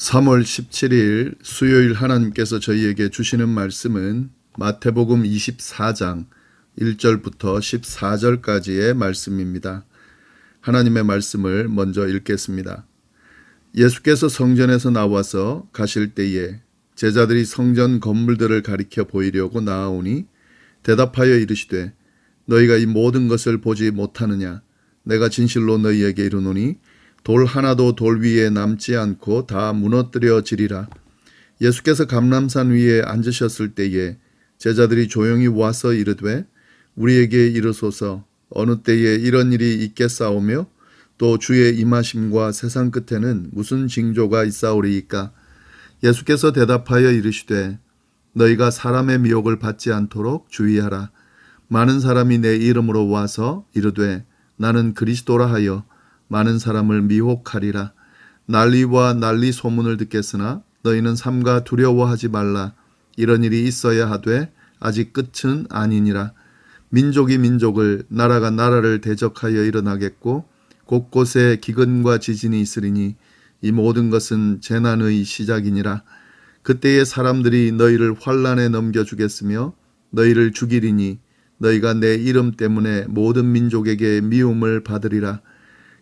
3월 17일 수요일 하나님께서 저희에게 주시는 말씀은 마태복음 24장 1절부터 14절까지의 말씀입니다. 하나님의 말씀을 먼저 읽겠습니다. 예수께서 성전에서 나와서 가실 때에 제자들이 성전 건물들을 가리켜 보이려고 나아오니 대답하여 이르시되 너희가 이 모든 것을 보지 못하느냐? 내가 진실로 너희에게 이르노니 돌 하나도 돌 위에 남지 않고 다 무너뜨려지리라. 예수께서 감람산 위에 앉으셨을 때에 제자들이 조용히 와서 이르되 우리에게 이르소서 어느 때에 이런 일이 있겠사오며 또 주의 임하심과 세상 끝에는 무슨 징조가 있사오리이까? 예수께서 대답하여 이르시되 너희가 사람의 미혹을 받지 않도록 주의하라. 많은 사람이 내 이름으로 와서 이르되 나는 그리스도라 하여 많은 사람을 미혹하리라. 난리와 난리 소문을 듣겠으나 너희는 삼가 두려워하지 말라. 이런 일이 있어야 하되 아직 끝은 아니니라. 민족이 민족을 나라가 나라를 대적하여 일어나겠고 곳곳에 기근과 지진이 있으리니 이 모든 것은 재난의 시작이니라. 그때에 사람들이 너희를 환난에 넘겨주겠으며 너희를 죽이리니 너희가 내 이름 때문에 모든 민족에게 미움을 받으리라.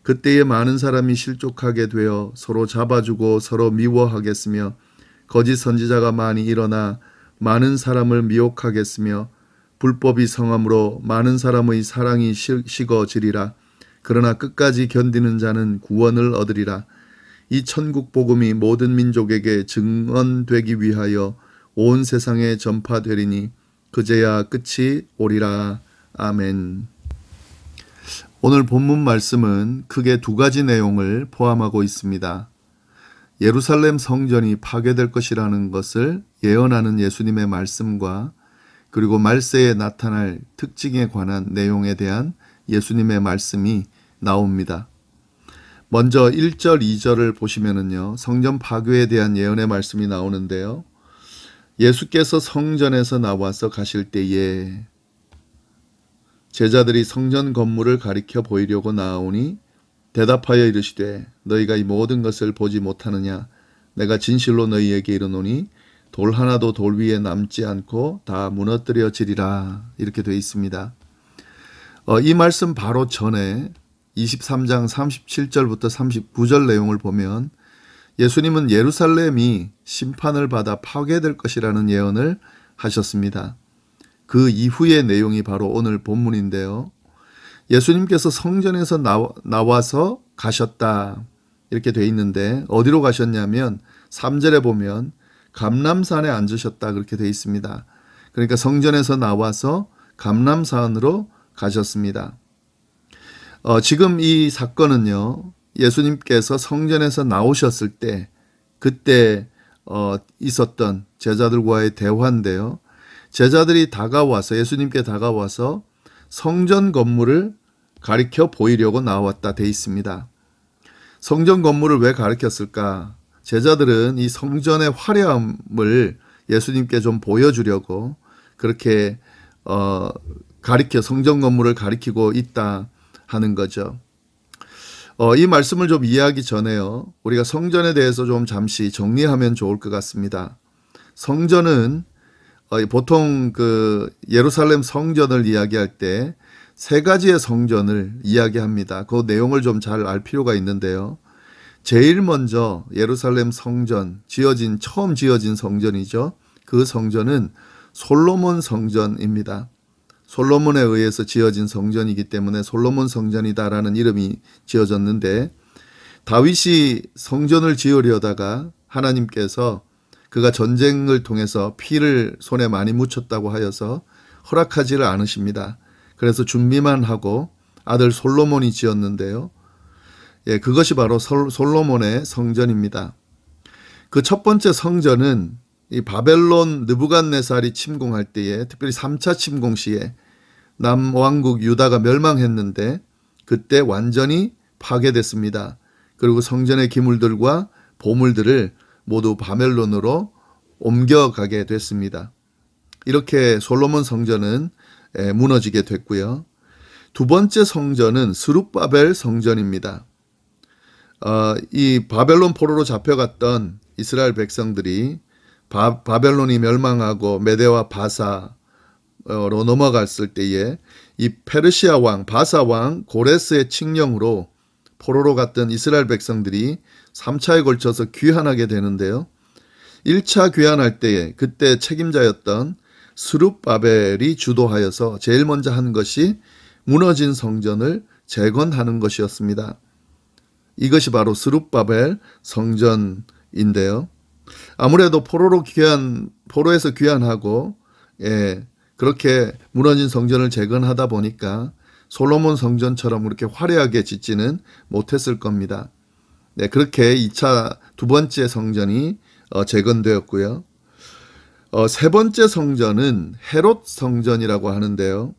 그때에 많은 사람이 실족하게 되어 서로 잡아주고 서로 미워하겠으며 거짓 선지자가 많이 일어나 많은 사람을 미혹하겠으며 불법이 성함으로 많은 사람의 사랑이 식어지리라. 그러나 끝까지 견디는 자는 구원을 얻으리라. 이 천국 복음이 모든 민족에게 증언되기 위하여 온 세상에 전파되리니 그제야 끝이 오리라. 아멘. 오늘 본문 말씀은 크게 두 가지 내용을 포함하고 있습니다. 예루살렘 성전이 파괴될 것이라는 것을 예언하는 예수님의 말씀과 그리고 말세에 나타날 특징에 관한 내용에 대한 예수님의 말씀이 나옵니다. 먼저 1절, 2절을 보시면은요, 성전 파괴에 대한 예언의 말씀이 나오는데요. 예수께서 성전에서 나와서 가실 때에 제자들이 성전 건물을 가리켜 보이려고 나아오니 대답하여 이르시되 너희가 이 모든 것을 보지 못하느냐? 내가 진실로 너희에게 이르노니 돌 하나도 돌 위에 남지 않고 다 무너뜨려지리라. 이렇게 되어 있습니다. 이 말씀 바로 전에 23장 37절부터 39절 내용을 보면 예수님은 예루살렘이 심판을 받아 파괴될 것이라는 예언을 하셨습니다. 그 이후의 내용이 바로 오늘 본문인데요. 예수님께서 성전에서 나와서 가셨다. 이렇게 돼 있는데 어디로 가셨냐면 3절에 보면 감람산에 앉으셨다. 그렇게 돼 있습니다. 그러니까 성전에서 나와서 감람산으로 가셨습니다. 지금 이 사건은요. 예수님께서 성전에서 나오셨을 때 그때 있었던 제자들과의 대화인데요. 제자들이 다가와서 예수님께 다가와서 성전 건물을 가리켜 보이려고 나왔다 돼 있습니다. 성전 건물을 왜 가리켰을까? 제자들은 이 성전의 화려함을 예수님께 좀 보여주려고 그렇게 성전 건물을 가리키고 있다 하는 거죠. 이 말씀을 좀 이해하기 전에요. 우리가 성전에 대해서 좀 잠시 정리하면 좋을 것 같습니다. 성전은 보통 그 예루살렘 성전을 이야기할 때 세 가지의 성전을 이야기합니다. 그 내용을 좀 잘 알 필요가 있는데요. 제일 먼저 예루살렘 성전, 처음 지어진 성전이죠. 그 성전은 솔로몬 성전입니다. 솔로몬에 의해서 지어진 성전이기 때문에 솔로몬 성전이다라는 이름이 지어졌는데 다윗이 성전을 지으려다가 하나님께서 그가 전쟁을 통해서 피를 손에 많이 묻혔다고 하여서 허락하지를 않으십니다. 그래서 준비만 하고 아들 솔로몬이 지었는데요. 그것이 바로 솔로몬의 성전입니다. 그 첫 번째 성전은 이 바벨론 느부갓네살이 침공할 때에 특별히 3차 침공 시에 남왕국 유다가 멸망했는데 그때 완전히 파괴됐습니다. 그리고 성전의 기물들과 보물들을 모두 바벨론으로 옮겨가게 됐습니다. 이렇게 솔로몬 성전은 무너지게 됐고요. 두 번째 성전은 스룹바벨 성전입니다. 이 바벨론 포로로 잡혀갔던 이스라엘 백성들이 바벨론이 멸망하고 메대와 바사로 넘어갔을 때에 이 페르시아 왕 바사 왕 고레스의 칙령으로 포로로 갔던 이스라엘 백성들이 3차에 걸쳐서 귀환하게 되는데요. 1차 귀환할 때에 그때 책임자였던 스룹바벨이 주도하여서 제일 먼저 한 것이 무너진 성전을 재건하는 것이었습니다. 이것이 바로 스룹바벨 성전인데요. 아무래도 포로에서 귀환하고 그렇게 무너진 성전을 재건하다 보니까 솔로몬 성전처럼 그렇게 화려하게 짓지는 못했을 겁니다. 그렇게 2차 두 번째 성전이 재건되었고요. 세 번째 성전은 헤롯 성전이라고 하는데요.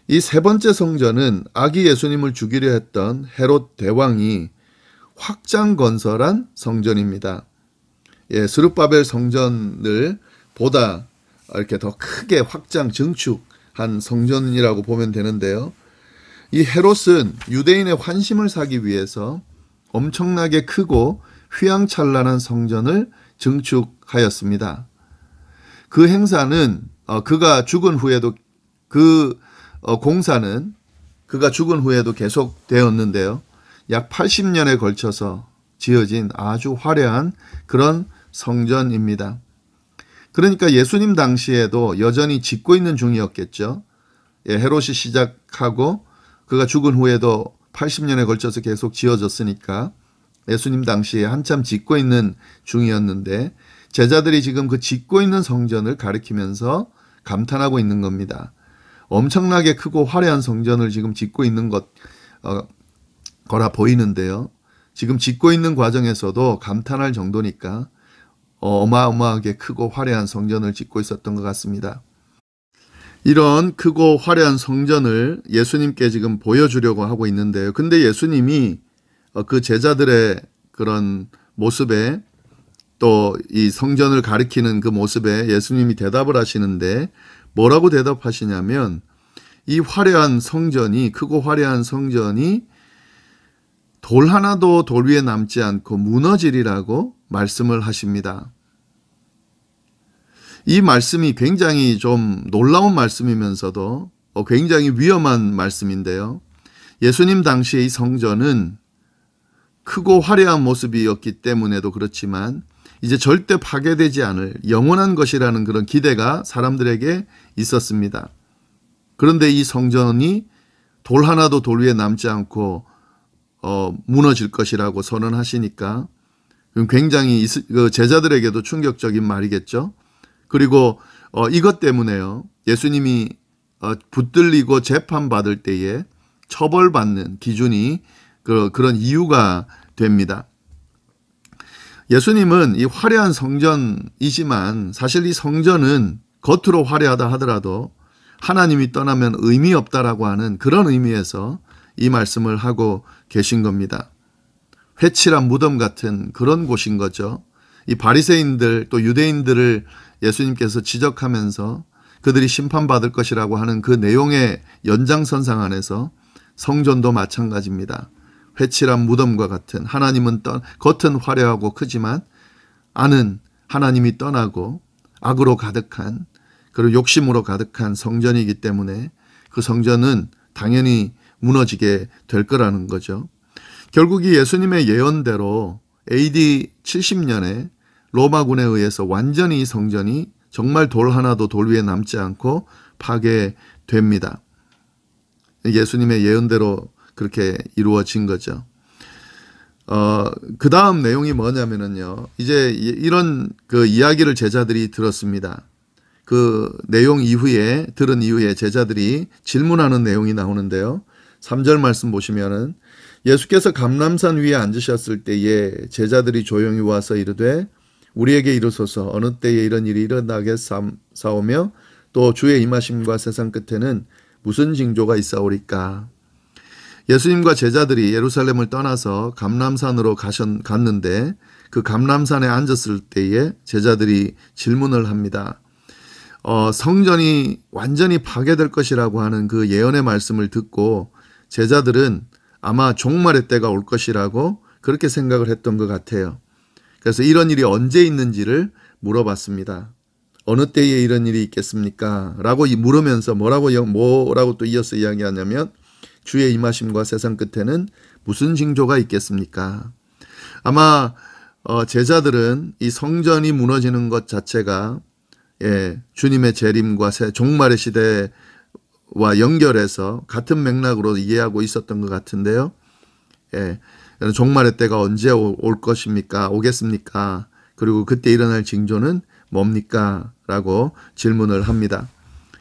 이 세 번째 성전은 아기 예수님을 죽이려 했던 헤롯 대왕이 확장 건설한 성전입니다. 스룹바벨 성전을 보다 이렇게 더 크게 확장 증축한 성전이라고 보면 되는데요. 이 헤롯은 유대인의 환심을 사기 위해서 엄청나게 크고 휘황찬란한 성전을 증축하였습니다. 그 행사는 그가 죽은 후에도 공사는 그가 죽은 후에도 계속되었는데요. 약 80년에 걸쳐서 지어진 아주 화려한 그런 성전입니다. 그러니까 예수님 당시에도 여전히 짓고 있는 중이었겠죠. 헤롯이 시작하고 그가 죽은 후에도 80년에 걸쳐서 계속 지어졌으니까 예수님 당시에 한참 짓고 있는 중이었는데 제자들이 지금 그 짓고 있는 성전을 가리키면서 감탄하고 있는 겁니다. 엄청나게 크고 화려한 성전을 지금 짓고 있는 거라 보이는데요. 지금 짓고 있는 과정에서도 감탄할 정도니까 어마어마하게 크고 화려한 성전을 짓고 있었던 것 같습니다. 이런 크고 화려한 성전을 예수님께 지금 보여주려고 하고 있는데요. 근데 예수님이 그 제자들의 그런 모습에 또 이 성전을 가리키는 그 모습에 예수님이 대답을 하시는데 뭐라고 대답하시냐면 이 화려한 성전이 크고 화려한 성전이 돌 하나도 돌 위에 남지 않고 무너지리라고 말씀을 하십니다. 이 말씀이 굉장히 좀 놀라운 말씀이면서도 굉장히 위험한 말씀인데요. 예수님 당시의 이 성전은 크고 화려한 모습이었기 때문에도 그렇지만 이제 절대 파괴되지 않을 영원한 것이라는 그런 기대가 사람들에게 있었습니다. 그런데 이 성전이 돌 하나도 돌 위에 남지 않고 무너질 것이라고 선언하시니까 굉장히 제자들에게도 충격적인 말이겠죠. 그리고 이것 때문에요. 예수님이 붙들리고 재판받을 때에 처벌받는 기준이 그런 이유가 됩니다. 예수님은 이 화려한 성전이지만 사실 이 성전은 겉으로 화려하다 하더라도 하나님이 떠나면 의미 없다라고 하는 그런 의미에서 이 말씀을 하고 계신 겁니다. 회칠한 무덤 같은 그런 곳인 거죠. 이 바리새인들 또 유대인들을 예수님께서 지적하면서 그들이 심판받을 것이라고 하는 그 내용의 연장선상 안에서 성전도 마찬가지입니다. 회칠한 무덤과 같은 하나님은 겉은 화려하고 크지만 안은 하나님이 떠나고 악으로 가득한 그리고 욕심으로 가득한 성전이기 때문에 그 성전은 당연히 무너지게 될 거라는 거죠. 결국 이 예수님의 예언대로 AD 70년에 로마군에 의해서 완전히 이 성전이 정말 돌 하나도 돌 위에 남지 않고 파괴됩니다. 예수님의 예언대로 그렇게 이루어진 거죠. 그 다음 내용이 뭐냐면요. 이제 이런 그 이야기를 제자들이 들었습니다. 그 내용 이후에, 들은 이후에 제자들이 질문하는 내용이 나오는데요. 3절 말씀 보시면은 예수께서 감람산 위에 앉으셨을 때에 제자들이 조용히 와서 이르되 우리에게 이르소서 어느 때에 이런 일이 일어나게 사오며 또 주의 임하심과 세상 끝에는 무슨 징조가 있사오리까. 예수님과 제자들이 예루살렘을 떠나서 감람산으로 갔는데 그 감람산에 앉았을 때에 제자들이 질문을 합니다. 성전이 완전히 파괴될 것이라고 하는 그 예언의 말씀을 듣고 제자들은 아마 종말의 때가 올 것이라고 그렇게 생각을 했던 것 같아요. 그래서 이런 일이 언제 있는지를 물어봤습니다. 어느 때에 이런 일이 있겠습니까? 라고 물으면서 뭐라고 또 이어서 이야기하냐면 주의 임하심과 세상 끝에는 무슨 징조가 있겠습니까? 아마 제자들은 이 성전이 무너지는 것 자체가 주님의 재림과 종말의 시대와 연결해서 같은 맥락으로 이해하고 있었던 것 같은데요. 종말의 때가 언제 올 것입니까? 오겠습니까? 그리고 그때 일어날 징조는 뭡니까? 라고 질문을 합니다.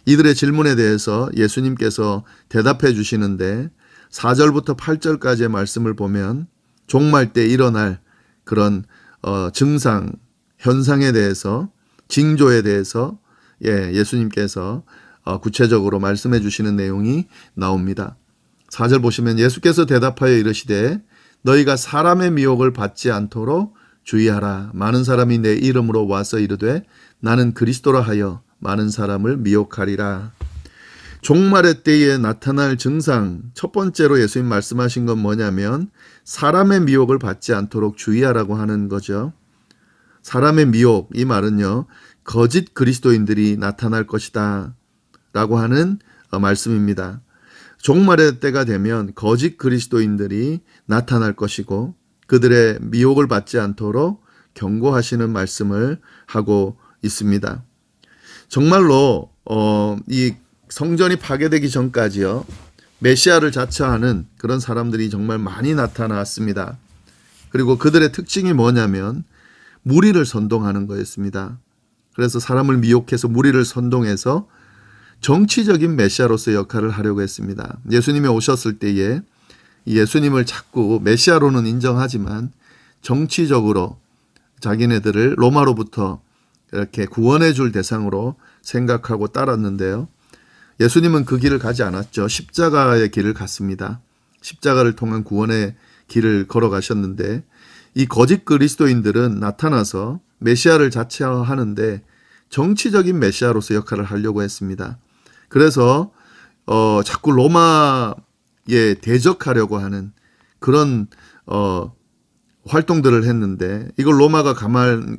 이들의 질문에 대해서 예수님께서 대답해 주시는데 4절부터 8절까지의 말씀을 보면 종말 때 일어날 그런 증상, 현상에 대해서 징조에 대해서 예수님께서 구체적으로 말씀해 주시는 내용이 나옵니다. 4절 보시면 예수께서 대답하여 이르시되 너희가 사람의 미혹을 받지 않도록 주의하라. 많은 사람이 내 이름으로 와서 이르되 나는 그리스도라 하여 많은 사람을 미혹하리라. 종말의 때에 나타날 증상, 첫 번째로 예수님 말씀하신 건 뭐냐면 사람의 미혹을 받지 않도록 주의하라고 하는 거죠. 사람의 미혹, 이 말은요, 거짓 그리스도인들이 나타날 것이다 라고 하는 말씀입니다. 종말의 때가 되면 거짓 그리스도인들이 나타날 것이고 그들의 미혹을 받지 않도록 경고하시는 말씀을 하고 있습니다. 정말로 이 성전이 파괴되기 전까지요, 메시아를 자처하는 그런 사람들이 정말 많이 나타났습니다. 그리고 그들의 특징이 뭐냐면 무리를 선동하는 거였습니다. 그래서 사람을 미혹해서 무리를 선동해서 정치적인 메시아로서의 역할을 하려고 했습니다. 예수님이 오셨을 때에 예수님을 자꾸 메시아로는 인정하지만 정치적으로 자기네들을 로마로부터 이렇게 구원해 줄 대상으로 생각하고 따랐는데요. 예수님은 그 길을 가지 않았죠. 십자가의 길을 갔습니다. 십자가를 통한 구원의 길을 걸어가셨는데 이 거짓 그리스도인들은 나타나서 메시아를 자처하는데 정치적인 메시아로서 역할을 하려고 했습니다. 그래서 자꾸 로마에 대적하려고 하는 그런 활동들을 했는데 이걸 로마가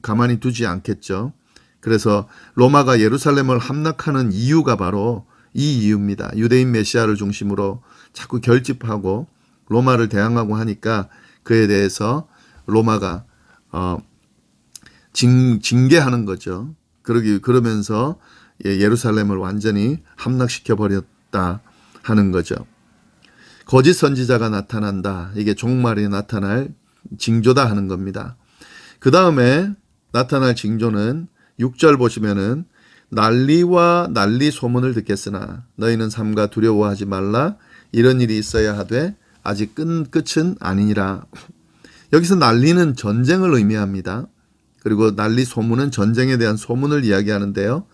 가만히 두지 않겠죠. 그래서 로마가 예루살렘을 함락하는 이유가 바로 이 이유입니다. 유대인 메시아를 중심으로 자꾸 결집하고 로마를 대항하고 하니까 그에 대해서 로마가 징계하는 거죠. 그러면서 예루살렘을 완전히 함락시켜 버렸다 하는 거죠. 거짓 선지자가 나타난다. 이게 종말이 나타날 징조다 하는 겁니다. 그 다음에 나타날 징조는 6절 보시면은 난리와 난리 소문을 듣겠으나 너희는 삼가 두려워하지 말라. 이런 일이 있어야 하되 아직 끝은 아니니라. 여기서 난리는 전쟁을 의미합니다. 그리고 난리 소문은 전쟁에 대한 소문을 이야기하는데요.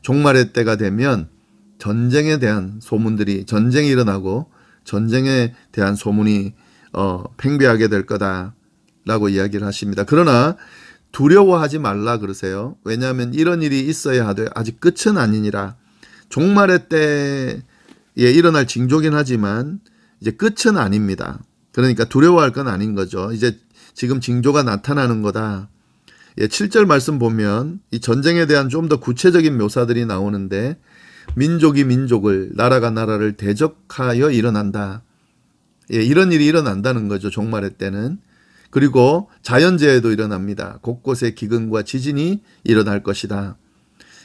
종말의 때가 되면 전쟁에 대한 소문들이 전쟁이 일어나고 전쟁에 대한 소문이 팽배하게 될 거다라고 이야기를 하십니다. 그러나 두려워하지 말라 그러세요. 왜냐하면 이런 일이 있어야 하되 아직 끝은 아니니라. 종말의 때에 일어날 징조긴 하지만 이제 끝은 아닙니다. 그러니까 두려워할 건 아닌 거죠. 이제 지금 징조가 나타나는 거다. 7절 말씀 보면 이 전쟁에 대한 좀 더 구체적인 묘사들이 나오는데 민족이 민족을, 나라가 나라를 대적하여 일어난다. 이런 일이 일어난다는 거죠. 종말의 때는. 그리고 자연재해도 일어납니다. 곳곳에 기근과 지진이 일어날 것이다.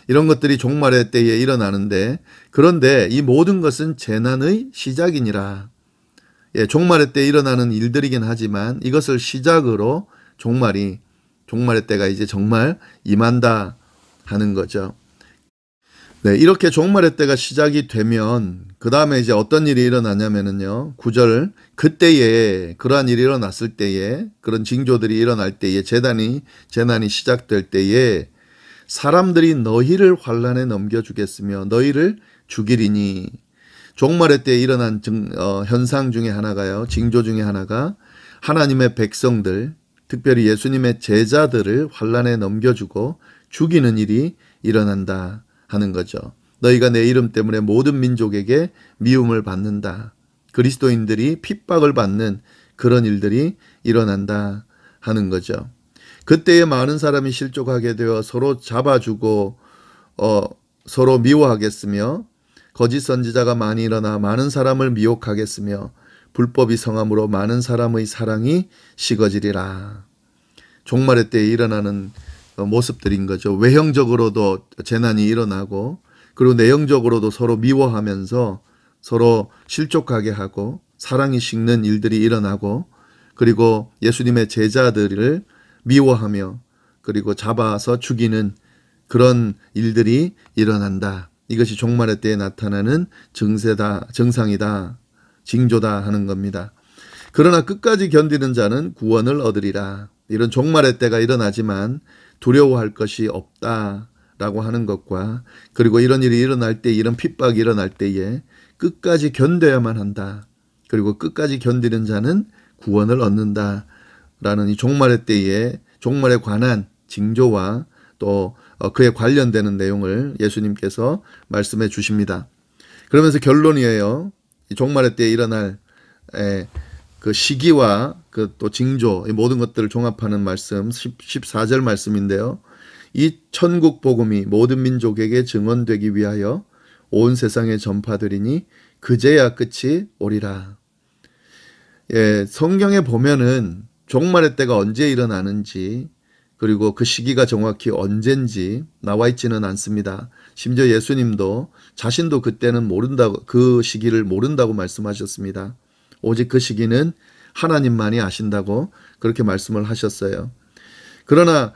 이런 것들이 종말의 때에 일어나는데 그런데 이 모든 것은 재난의 시작이니라. 종말의 때 일어나는 일들이긴 하지만 이것을 시작으로 종말의 때가 이제 정말 임한다 하는 거죠. 네, 이렇게 종말의 때가 시작이 되면 그 다음에 이제 어떤 일이 일어나냐면은요. 9절 그때에 그러한 일이 일어났을 때에 그런 징조들이 일어날 때에 재난이 시작될 때에 사람들이 너희를 환난에 넘겨주겠으며 너희를 죽이리니. 종말의 때에 일어난 현상 중에 하나가요. 징조 중에 하나가 하나님의 백성들 특별히 예수님의 제자들을 환난에 넘겨주고 죽이는 일이 일어난다 하는 거죠. 너희가 내 이름 때문에 모든 민족에게 미움을 받는다. 그리스도인들이 핍박을 받는 그런 일들이 일어난다 하는 거죠. 그때에 많은 사람이 실족하게 되어 서로 잡아주고 서로 미워하겠으며 거짓 선지자가 많이 일어나 많은 사람을 미혹하겠으며 불법이 성함으로 많은 사람의 사랑이 식어지리라. 종말의 때에 일어나는 모습들인 거죠. 외형적으로도 재난이 일어나고 그리고 내용적으로도 서로 미워하면서 서로 실족하게 하고 사랑이 식는 일들이 일어나고 그리고 예수님의 제자들을 미워하며 그리고 잡아서 죽이는 그런 일들이 일어난다. 이것이 종말의 때에 나타나는 증세다, 증상이다, 징조다 하는 겁니다. 그러나 끝까지 견디는 자는 구원을 얻으리라. 이런 종말의 때가 일어나지만 두려워할 것이 없다라고 하는 것과 그리고 이런 일이 일어날 때, 이런 핍박이 일어날 때에 끝까지 견뎌야만 한다. 그리고 끝까지 견디는 자는 구원을 얻는다라는 이 종말의 때에 종말에 관한 징조와 또 그에 관련되는 내용을 예수님께서 말씀해 주십니다. 그러면서 결론이에요. 이 종말의 때에 일어날 그 시기와 그 또 징조 이 모든 것들을 종합하는 말씀 14절 말씀인데요. 이 천국 복음이 모든 민족에게 증언되기 위하여 온 세상에 전파되리니 그제야 끝이 오리라. 예, 성경에 보면은 종말의 때가 언제 일어나는지 그리고 그 시기가 정확히 언젠지 나와 있지는 않습니다. 심지어 예수님도 자신도 그때는 모른다고 그 시기를 모른다고 말씀하셨습니다. 오직 그 시기는 하나님만이 아신다고 그렇게 말씀을 하셨어요. 그러나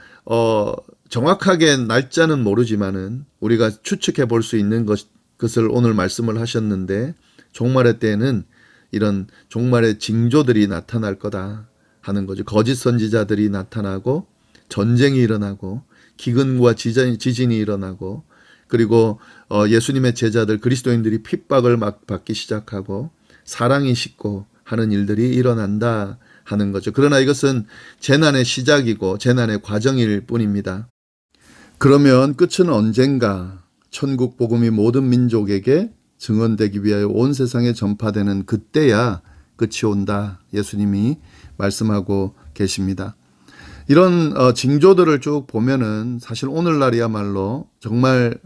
정확하게 날짜는 모르지만은 우리가 추측해 볼 수 있는 것을 오늘 말씀을 하셨는데 종말의 때에는 이런 종말의 징조들이 나타날 거다 하는 거죠. 거짓 선지자들이 나타나고 전쟁이 일어나고 기근과 지진이 일어나고 그리고 예수님의 제자들 그리스도인들이 핍박을 막 받기 시작하고 사랑이 식고 하는 일들이 일어난다 하는 거죠. 그러나 이것은 재난의 시작이고 재난의 과정일 뿐입니다. 그러면 끝은 언젠가 천국 복음이 모든 민족에게 증언되기 위하여 온 세상에 전파되는 그때야 끝이 온다. 예수님이 말씀하고 계십니다. 이런 징조들을 쭉 보면은 사실 오늘날이야말로 정말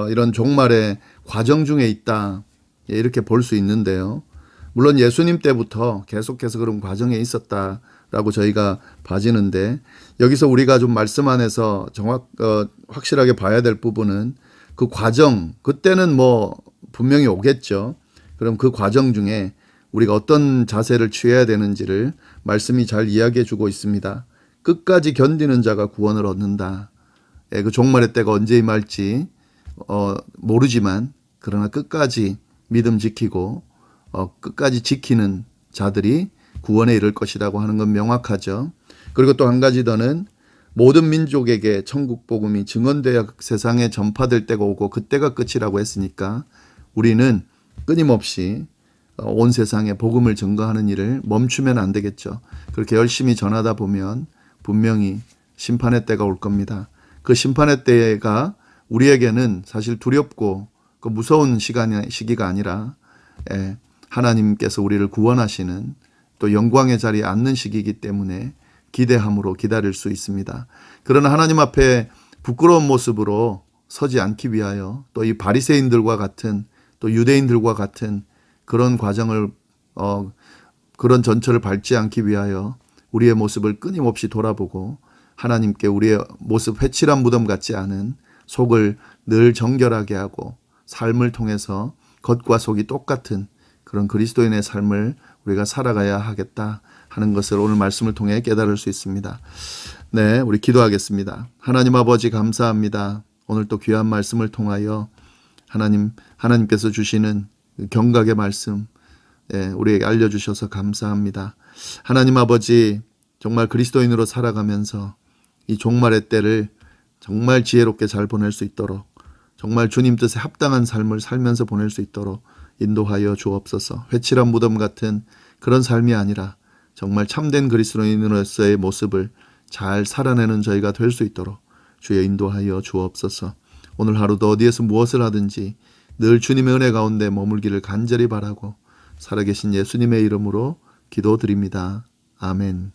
이런 종말의 과정 중에 있다. 이렇게 볼 수 있는데요. 물론 예수님 때부터 계속해서 그런 과정에 있었다라고 저희가 봐지는데 여기서 우리가 좀 말씀 안에서 확실하게 봐야 될 부분은 그 과정, 그때는 뭐 분명히 오겠죠. 그럼 그 과정 중에 우리가 어떤 자세를 취해야 되는지를 말씀이 잘 이야기해 주고 있습니다. 끝까지 견디는 자가 구원을 얻는다. 예, 그 종말의 때가 언제 임할지 모르지만 그러나 끝까지 믿음 지키고 끝까지 지키는 자들이 구원에 이를 것이라고 하는 건 명확하죠. 그리고 또 한 가지 더는 모든 민족에게 천국 복음이 증언되어 세상에 전파될 때가 오고 그때가 끝이라고 했으니까 우리는 끊임없이 온 세상에 복음을 증거하는 일을 멈추면 안 되겠죠. 그렇게 열심히 전하다 보면 분명히 심판의 때가 올 겁니다. 그 심판의 때가 우리에게는 사실 두렵고 그 무서운 시기가 아니라 하나님께서 우리를 구원하시는 또 영광의 자리에 앉는 시기이기 때문에 기대함으로 기다릴 수 있습니다. 그러나 하나님 앞에 부끄러운 모습으로 서지 않기 위하여 또 이 바리새인들과 같은 또 유대인들과 같은 그런 과정을 그런 전철을 밟지 않기 위하여 우리의 모습을 끊임없이 돌아보고 하나님께 우리의 모습 회칠한 무덤 같지 않은 속을 늘 정결하게 하고 삶을 통해서 겉과 속이 똑같은 그런 그리스도인의 삶을 우리가 살아가야 하겠다 하는 것을 오늘 말씀을 통해 깨달을 수 있습니다. 네, 우리 기도하겠습니다. 하나님 아버지 감사합니다. 오늘 또 귀한 말씀을 통하여 하나님께서 주시는 경각의 말씀 우리에게 알려주셔서 감사합니다. 하나님 아버지 정말 그리스도인으로 살아가면서 이 종말의 때를 정말 지혜롭게 잘 보낼 수 있도록 정말 주님 뜻에 합당한 삶을 살면서 보낼 수 있도록 인도하여 주옵소서. 회칠한 무덤 같은 그런 삶이 아니라 정말 참된 그리스도인으로서의 모습을 잘 살아내는 저희가 될 수 있도록 주여 인도하여 주옵소서. 오늘 하루도 어디에서 무엇을 하든지 늘 주님의 은혜 가운데 머물기를 간절히 바라고 살아계신 예수님의 이름으로 기도드립니다. 아멘.